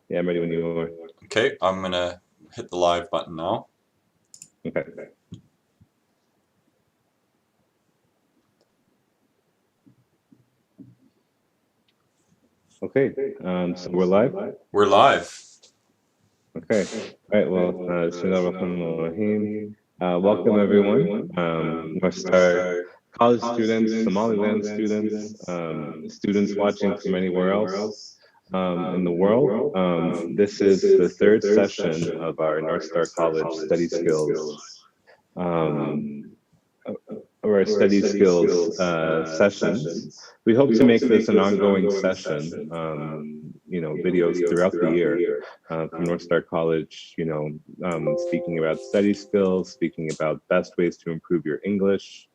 Yeah, I'm ready when you are. Okay, I'm gonna hit the live button now. Okay. Okay. So we're live. We're live. Okay. All right. Well, Bismillahirrahmanirrahim. Welcome everyone. Northstar College students, Somaliland students, students watching from anywhere else in the world. This is the third session of our Northstar College study skills um, or our study skills sessions. We hope to make this an ongoing session, videos throughout the year from Northstar College, speaking about study skills, speaking about best ways to improve your English,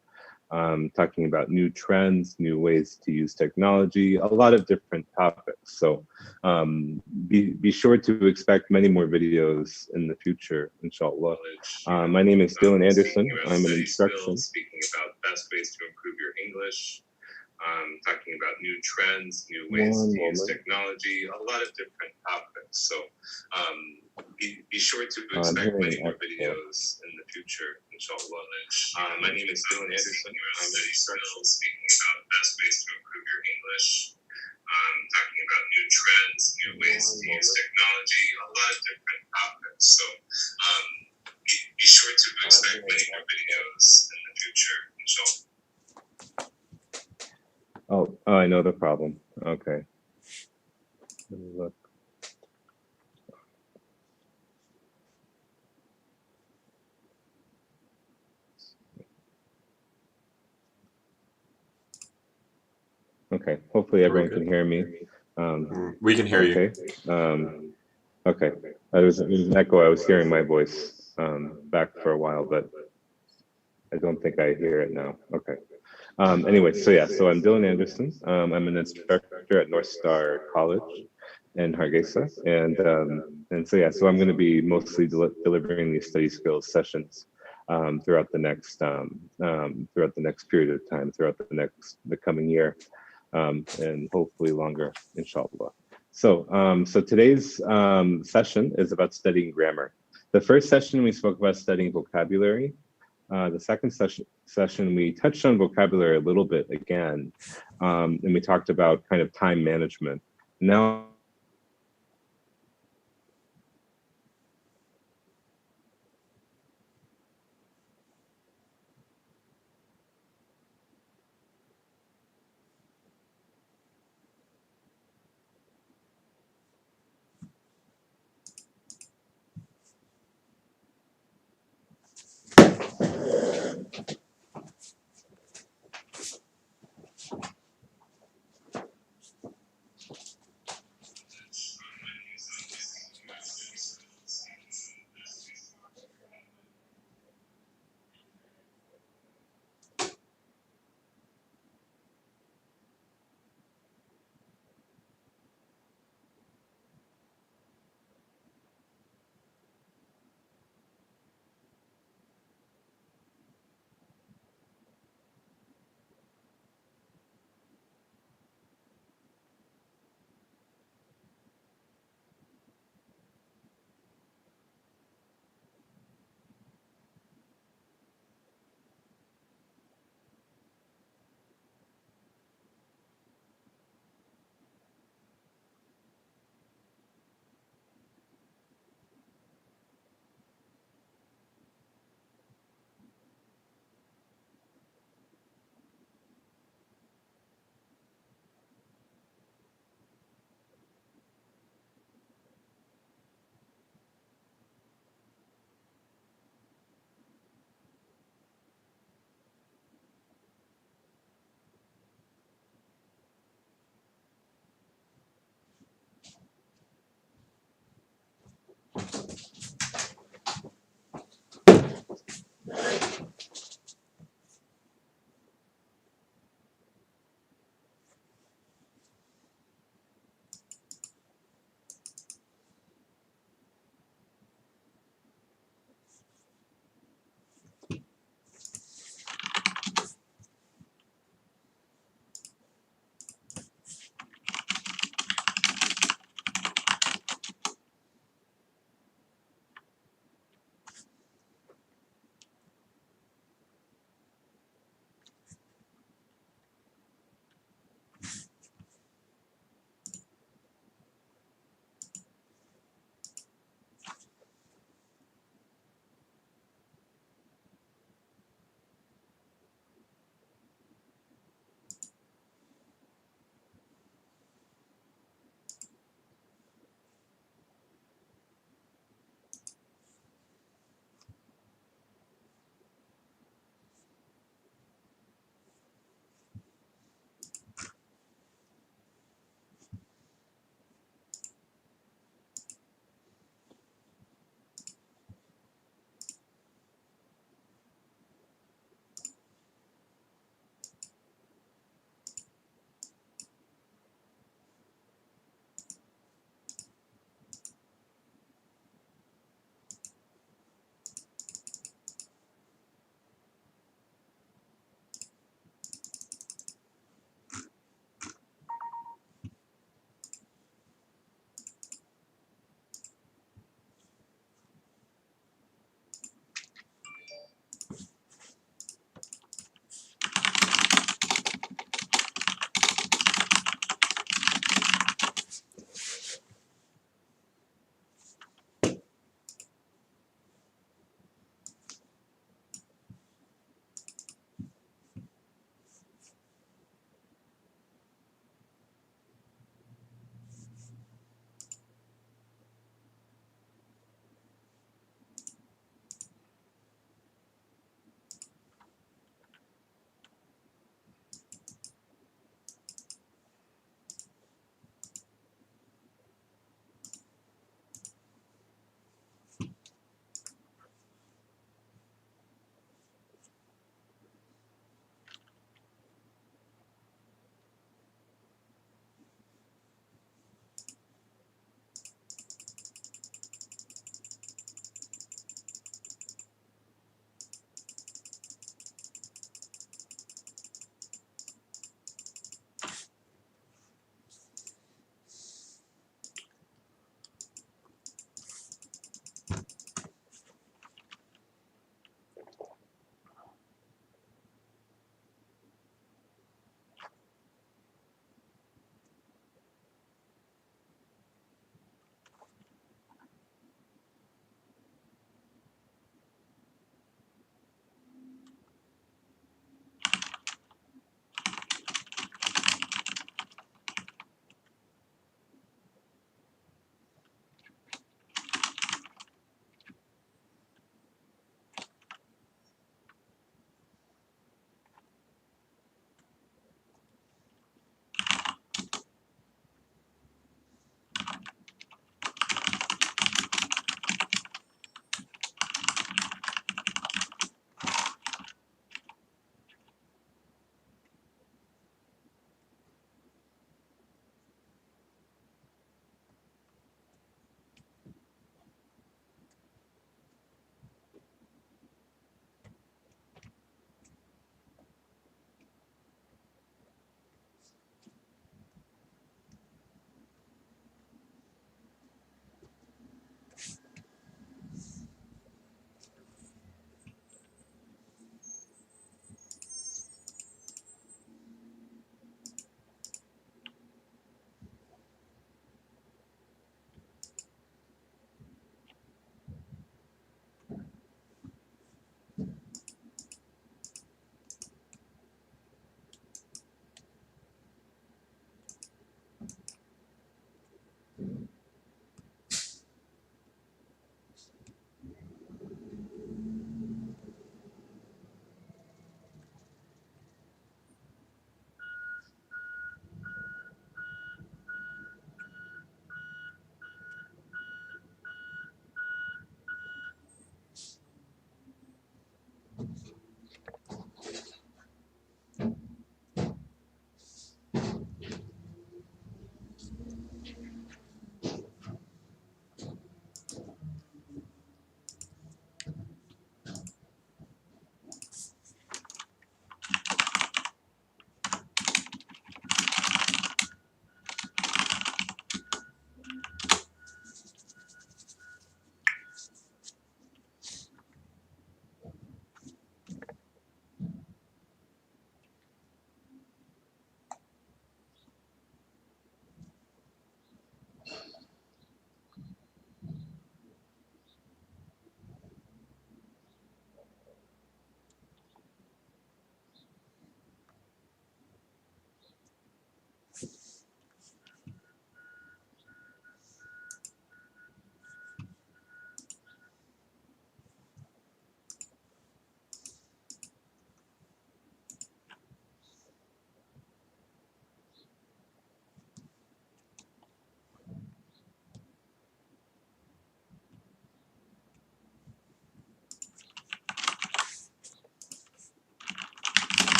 talking about new trends, new ways to use technology, a lot of different topics. So be sure to expect many more videos in the future, inshallah. My name is Dylan Anderson. I'm an instruction. Speaking about best ways to improve your English, talking about new trends, new ways to use technology, a lot of different topics. So be sure to expect many more videos in the future, inshallah. My name is Dylan Anderson. I'm an instructional speaking about best ways to improve your English, talking about new trends, new ways to use technology, a lot of different topics. So be sure to expect many more videos in the future, inshallah. Oh, I know the problem. Okay. Let me look. Okay. Hopefully everyone can hear me. We can hear you. Okay. There was an echo. I was hearing my voice back for a while, but I don't think I hear it now. Okay. Anyway, so I'm Dylan Anderson. I'm an instructor at Northstar College in Hargeisa, so I'm going to be mostly delivering these study skills sessions throughout the next period of time, throughout the coming year, and hopefully longer, inshallah. So today's session is about studying grammar. The first session we spoke about studying vocabulary. The second session, we touched on vocabulary a little bit again, and we talked about kind of time management. Now,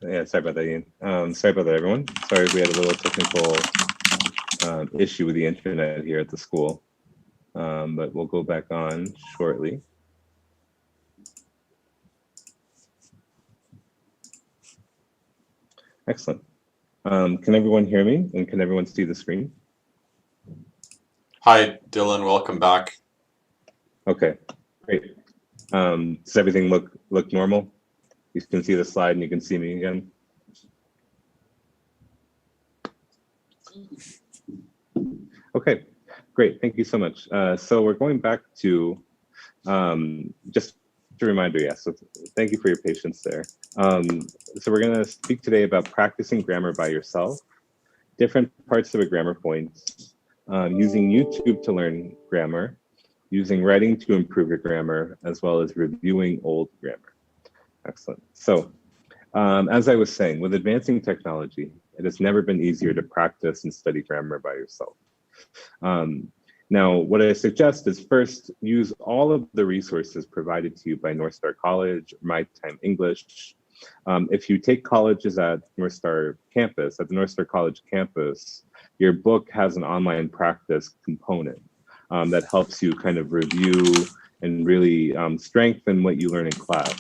Yeah, sorry about that, Ian. Sorry about that, everyone. Sorry we had a little technical issue with the internet here at the school, but we'll go back on shortly. Excellent. Can everyone hear me, and can everyone see the screen? Hi, Dylan. Welcome back. Okay, great. Does everything look normal? You can see the slide and you can see me again. Okay, great. Thank you so much. So we're going back to just a reminder, yes. So thank you for your patience there. So we're going to speak today about practicing grammar by yourself, different parts of a grammar point, using YouTube to learn grammar, using writing to improve your grammar, as well as reviewing old grammar. Excellent. So as I was saying, with advancing technology, it has never been easier to practice and study grammar by yourself. Now, what I suggest is first use all of the resources provided to you by Northstar College, MyTime English. If you take colleges at Northstar campus, at the Northstar College campus, your book has an online practice component that helps you kind of review and really strengthen what you learn in class.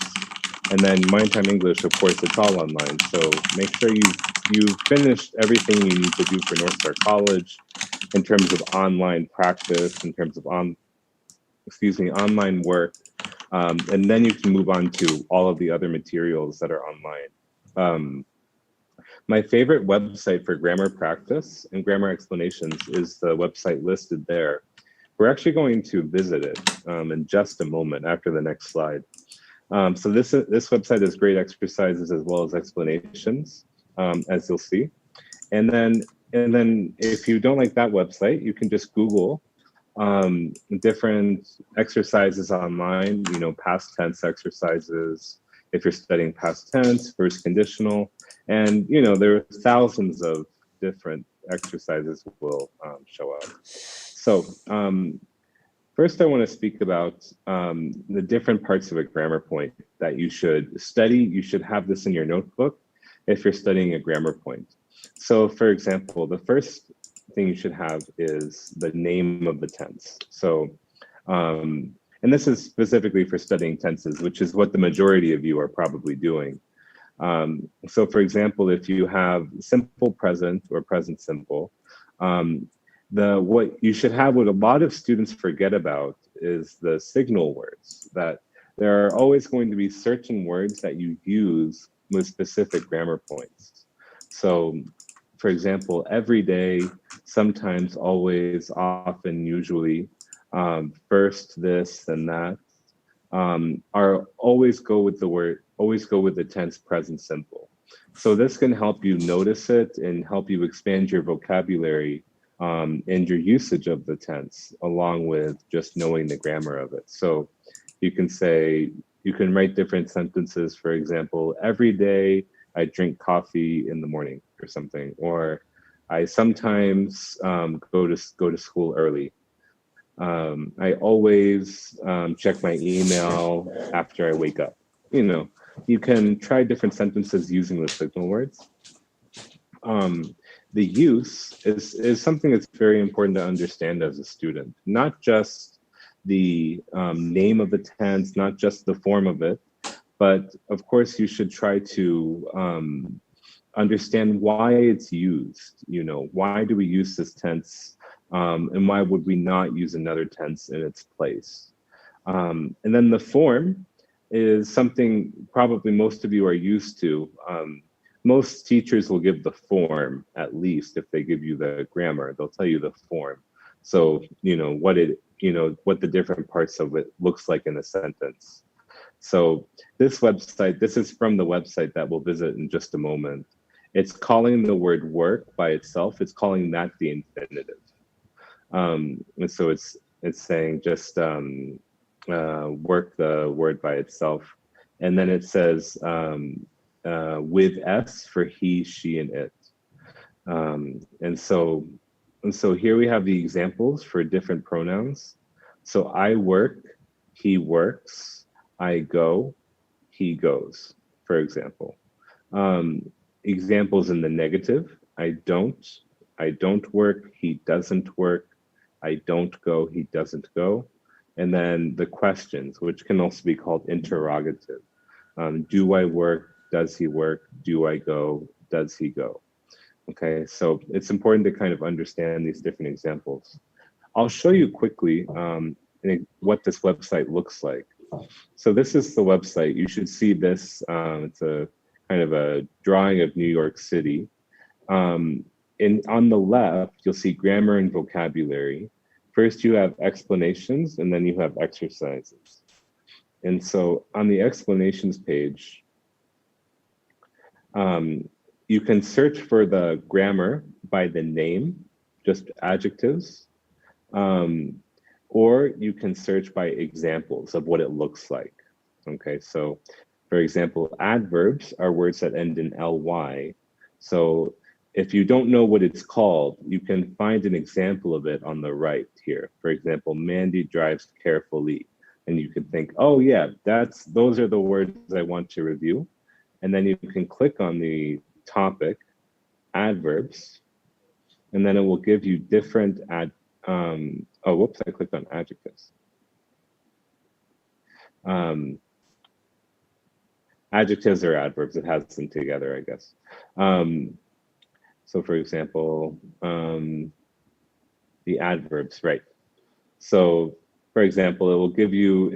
And then MyTime English, of course, it's all online. So make sure you've finished everything you need to do for Northstar College in terms of online practice, in terms of online work, and then you can move on to all of the other materials that are online. My favorite website for grammar practice and grammar explanations is the website listed there. We're actually going to visit it in just a moment after the next slide. So this website has great exercises as well as explanations, as you'll see. And then if you don't like that website, you can just Google different exercises online, past tense exercises, if you're studying past tense, first conditional, and there are thousands of different exercises will show up. So first I want to speak about the different parts of a grammar point that you should study. You should have this in your notebook if you're studying a grammar point. So for example, the first thing you should have is the name of the tense. So, and this is specifically for studying tenses, which is what the majority of you are probably doing. So for example, if you have simple present or present simple, what you should have, what a lot of students forget about, is the signal words, that there are always going to be certain words that you use with specific grammar points. So for example, every day, sometimes, always, often, usually, first, this, and that, are always go with the tense present simple. So this can help you notice it and help you expand your vocabulary and your usage of the tense, along with just knowing the grammar of it. So you can write different sentences. For example, every day I drink coffee in the morning or something, or I sometimes go to school early. I always check my email after I wake up. You can try different sentences using the signal words. The use is something that's very important to understand as a student, not just the name of the tense, not just the form of it, but of course you should try to understand why it's used. Why do we use this tense, and why would we not use another tense in its place? And then the form is something probably most of you are used to. Most teachers will give the form, at least if they give you the grammar, they'll tell you the form. So what the different parts of it looks like in a sentence. So this is from the website that we'll visit in just a moment. It's calling the word work by itself. It's calling that the infinitive. And so it's saying just work the word by itself. And then it says with S for he, she, and it. And so here we have the examples for different pronouns. So I work, he works, I go, he goes, for example. Examples in the negative: I don't work, he doesn't work, I don't go, he doesn't go. And then the questions, which can also be called interrogative. Do I work? Does he work? Do I go? Does he go? Okay, so it's important to kind of understand these different examples. I'll show you quickly what this website looks like. So this is the website. You should see this. It's a kind of a drawing of New York City. On the left, you'll see grammar and vocabulary. First, you have explanations, and then you have exercises. And so on the explanations page, you can search for the grammar by the name, just adjectives, or you can search by examples of what it looks like. Okay, so for example, adverbs are words that end in ly. So if you don't know what it's called, you can find an example of it on the right here. For example, Mandy drives carefully. And you can think, oh yeah, those are the words I want to review. And then you can click on the topic, adverbs, and then it will give you different oh, whoops, I clicked on adjectives. Adjectives or adverbs, it has them together, I guess. So for example, the adverbs, right? So for example, it will give you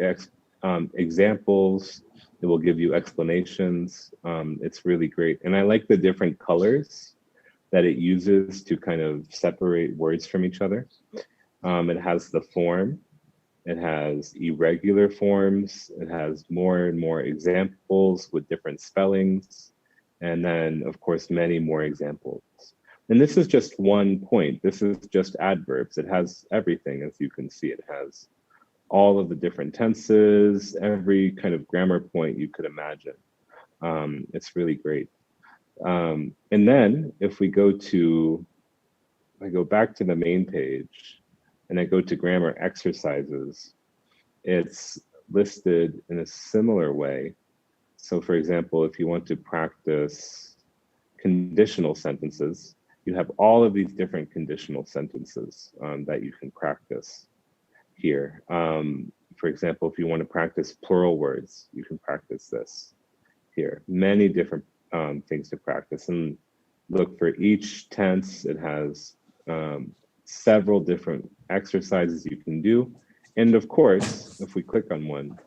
examples, it will give you explanations. It's really great. And I like the different colors that it uses to kind of separate words from each other. It has the form, it has irregular forms, it has more and more examples with different spellings, and then of course, many more examples. And this is just one point. This is just adverbs. It has everything, as you can see. It has all of the different tenses, every kind of grammar point you could imagine. It's really great. And then if we go to, I go back to the main page and I go to grammar exercises, it's listed in a similar way. So for example, if you want to practice conditional sentences, you have all of these different conditional sentences that you can practice here. For example, if you want to practice plural words, you can practice this here. Many different things to practice. And look, for each tense, it has several different exercises you can do. And of course, if we click on one,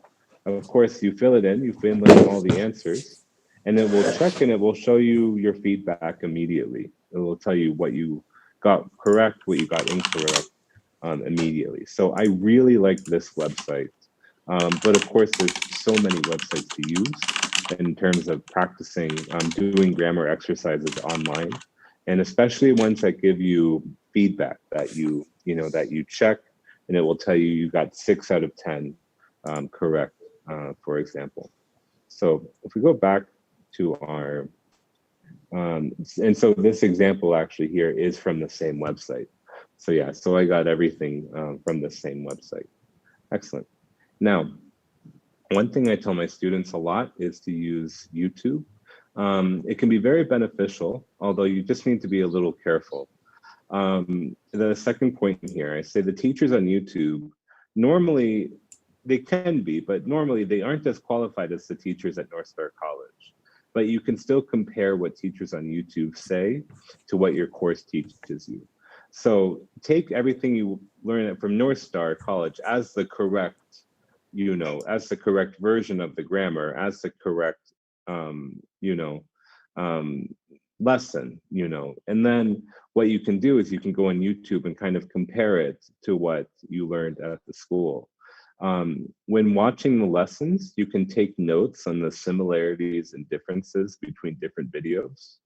of course, you fill it in, you fill in all the answers, and it will check and it will show you your feedback immediately. It will tell you what you got correct, what you got incorrect immediately. So I really like this website. But of course, there's so many websites to use in terms of practicing, doing grammar exercises online, and especially ones that give you feedback that that you check, and it will tell you you got 6 out of 10 correct, for example. So if we go back to our, and so this example actually here is from the same website. So yeah, so I got everything from the same website. Excellent. Now, one thing I tell my students a lot is to use YouTube. It can be very beneficial, although you just need to be a little careful. The second point here, I say the teachers on YouTube, normally they can be, but normally they aren't as qualified as the teachers at Northstar College. But you can still compare what teachers on YouTube say to what your course teaches you. So take everything you learn from Northstar College as the correct, as the correct version of the grammar, as the correct, lesson, and then what you can do is you can go on YouTube and kind of compare it to what you learned at the school. When watching the lessons, you can take notes on the similarities and differences between different videos.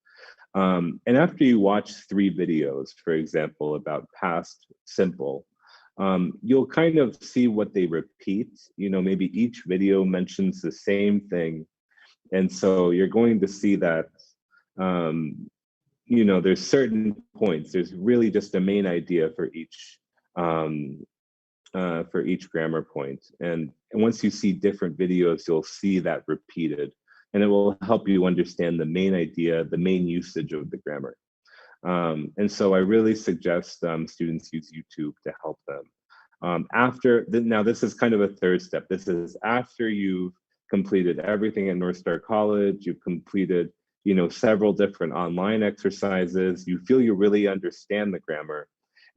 And after you watch 3 videos, for example, about past simple, you'll kind of see what they repeat. Maybe each video mentions the same thing. And so you're going to see that, there's certain points. There's really just a main idea for each grammar point. And once you see different videos, you'll see that repeated. and it will help you understand the main idea, the main usage of the grammar. And so I really suggest students use YouTube to help them. Now this is kind of a third step. This is after you've completed everything at Northstar College, you've completed, several different online exercises, you feel you really understand the grammar.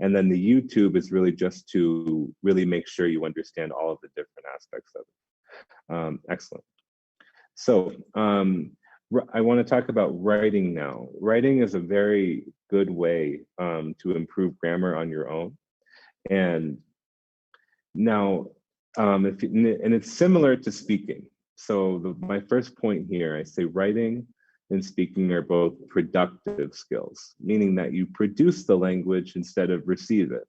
And then the YouTube is really just to really make sure you understand all of the different aspects of it. Excellent. So I want to talk about writing now. Writing is a very good way to improve grammar on your own. And now, and it's similar to speaking. So my first point here, I say writing and speaking are both productive skills, meaning that you produce the language instead of receive it.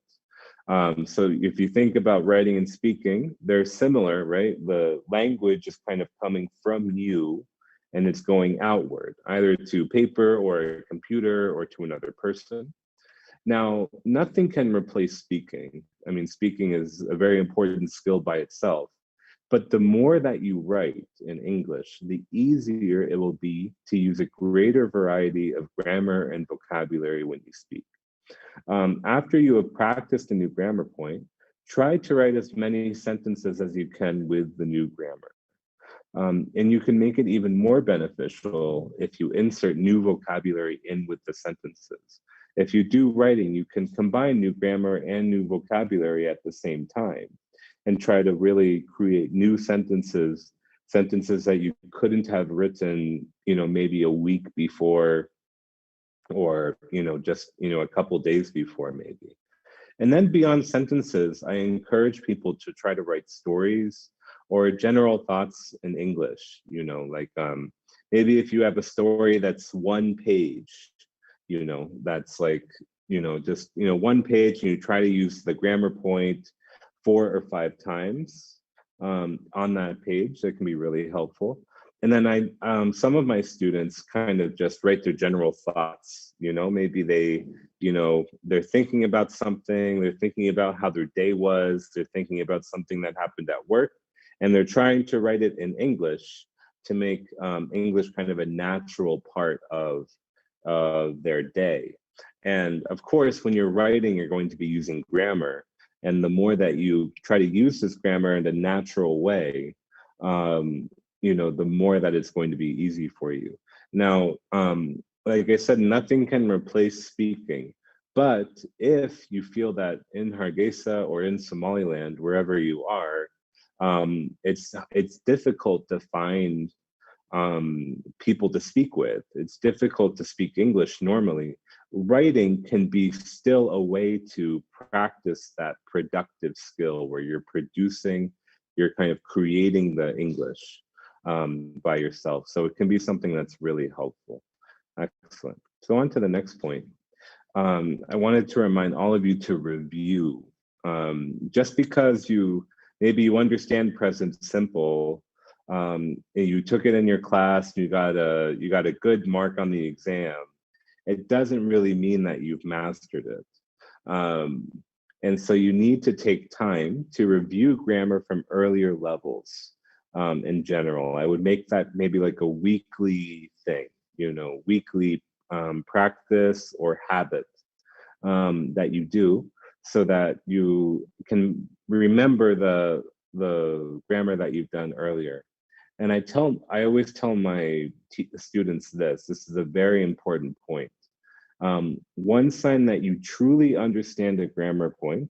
So if you think about writing and speaking, they're similar, right? The language is kind of coming from you and it's going outward, either to paper or a computer or to another person. Now, nothing can replace speaking. I mean, speaking is a very important skill by itself, but the more that you write in English, the easier it will be to use a greater variety of grammar and vocabulary when you speak. After you have practiced a new grammar point, try to write as many sentences as you can with the new grammar. And you can make it even more beneficial if you insert new vocabulary in with the sentences. If you do writing, you can combine new grammar and new vocabulary at the same time and try to really create new sentences that you couldn't have written, maybe a week before or, just, a couple days before maybe. And then beyond sentences, I encourage people to try to write stories or general thoughts in English, like maybe if you have a story that's one page, that's like, just, one page, and you try to use the grammar point 4 or 5 times on that page, that can be really helpful. And then some of my students kind of just write their general thoughts, maybe they're thinking about something, they're thinking about how their day was, they're thinking about something that happened at work, and they're trying to write it in English to make English kind of a natural part of their day. And of course, when you're writing, you're going to be using grammar. And the more that you try to use this grammar in a natural way, the more that it's going to be easy for you. Now, like I said, nothing can replace speaking. But if you feel that in Hargeisa or in Somaliland, wherever you are, it's difficult to find people to speak with. It's difficult to speak English normally. Writing can be still a way to practice that productive skill where you're kind of creating the English by yourself. So it can be something that's really helpful. Excellent. So on to the next point. I wanted to remind all of you to review. Just because maybe you understand present simple, you took it in your class, you got a good mark on the exam, it doesn't really mean that you've mastered it. And so you need to take time to review grammar from earlier levels in general. I would make that maybe like a weekly thing, weekly practice or habit that you do so that you can remember the grammar that you've done earlier. And I always tell my students this is a very important point. One sign that you truly understand a grammar point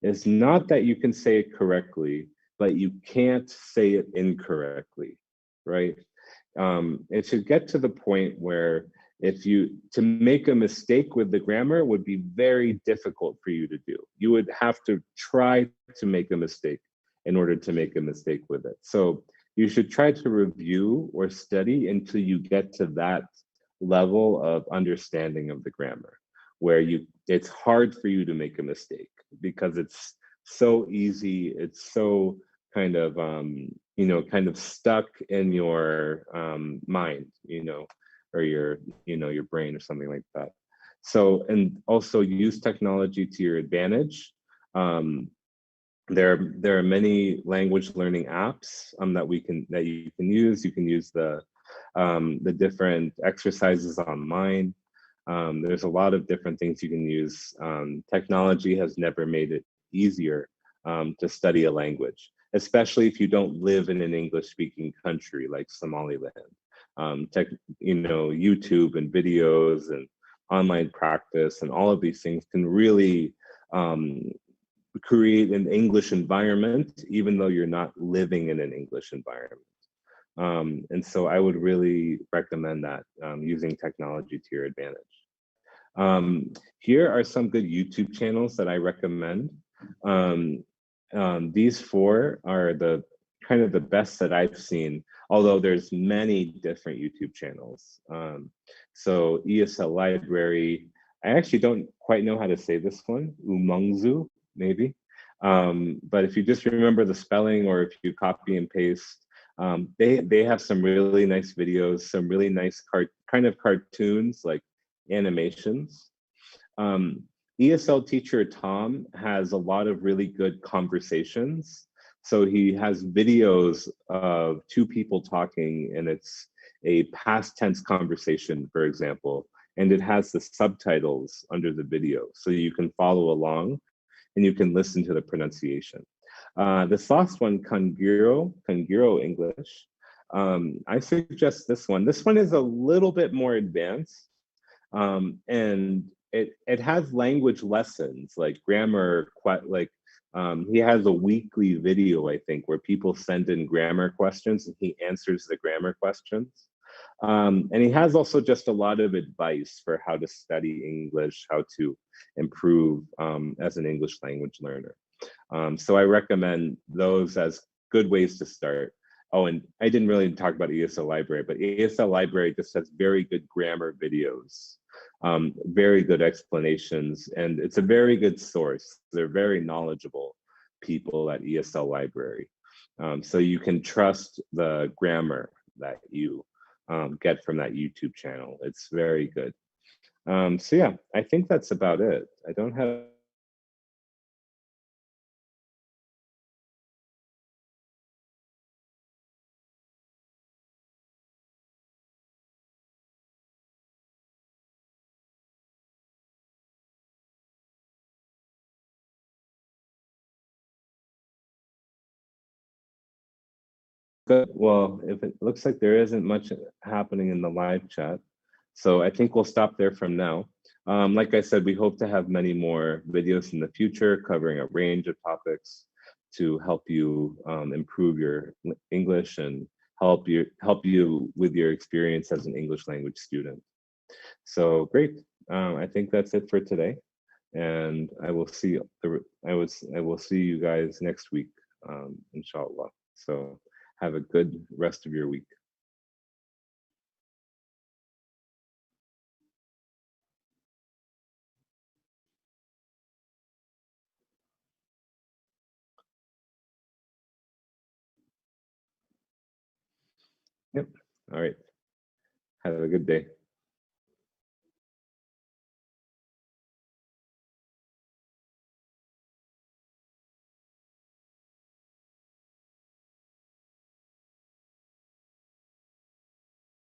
is not that you can say it correctly, but you can't say it incorrectly, right? It should get to the point where to make a mistake with the grammar would be very difficult for you to do. You would have to try to make a mistake in order to make a mistake with it. So you should try to review or study until you get to that level of understanding of the grammar, where it's hard for you to make a mistake because it's so easy, it's so kind of stuck in your mind, or your brain or something like that. So, and also use technology to your advantage. There are many language learning apps that you can use. You can use the the different exercises online. There's a lot of different things you can use. Technology has never made it easier to study a language, especially if you don't live in an English-speaking country like Somaliland. YouTube and videos and online practice and all of these things can really create an English environment, even though you're not living in an English environment. And so I would really recommend that using technology to your advantage. Here are some good YouTube channels that I recommend. These four are the kind of the best that I've seen, although there's many different YouTube channels. So ESL Library, I actually don't quite know how to say this one, Umangzu, maybe. But if you just remember the spelling, or if you copy and paste, they have some really nice videos, some really nice kind of cartoons, like animations. ESL teacher Tom has a lot of really good conversations. So he has videos of two people talking, and it's a past tense conversation, for example, and it has the subtitles under the video. So you can follow along and you can listen to the pronunciation. This last one, Kangiro English. I suggest this one. This one is a little bit more advanced. And it has language lessons like grammar, he has a weekly video, I think, where people send in grammar questions and he answers the grammar questions. And he has also just a lot of advice for how to study English, how to improve as an English language learner. So I recommend those as good ways to start. Oh, and I didn't really talk about ESL Library, but ESL Library just has very good grammar videos, very good explanations, and it's a very good source. They're very knowledgeable people at ESL Library. So you can trust the grammar that you get from that YouTube channel. It's very good. So yeah, I think that's about it. I don't have good. Well, if it looks like there isn't much happening in the live chat, so I think we'll stop there from now. Like I said, we hope to have many more videos in the future covering a range of topics to help you improve your English and help you with your experience as an English language student. So great. I think that's it for today, and I will see you guys next week, inshallah. So have a good rest of your week. Yep. All right. Have a good day.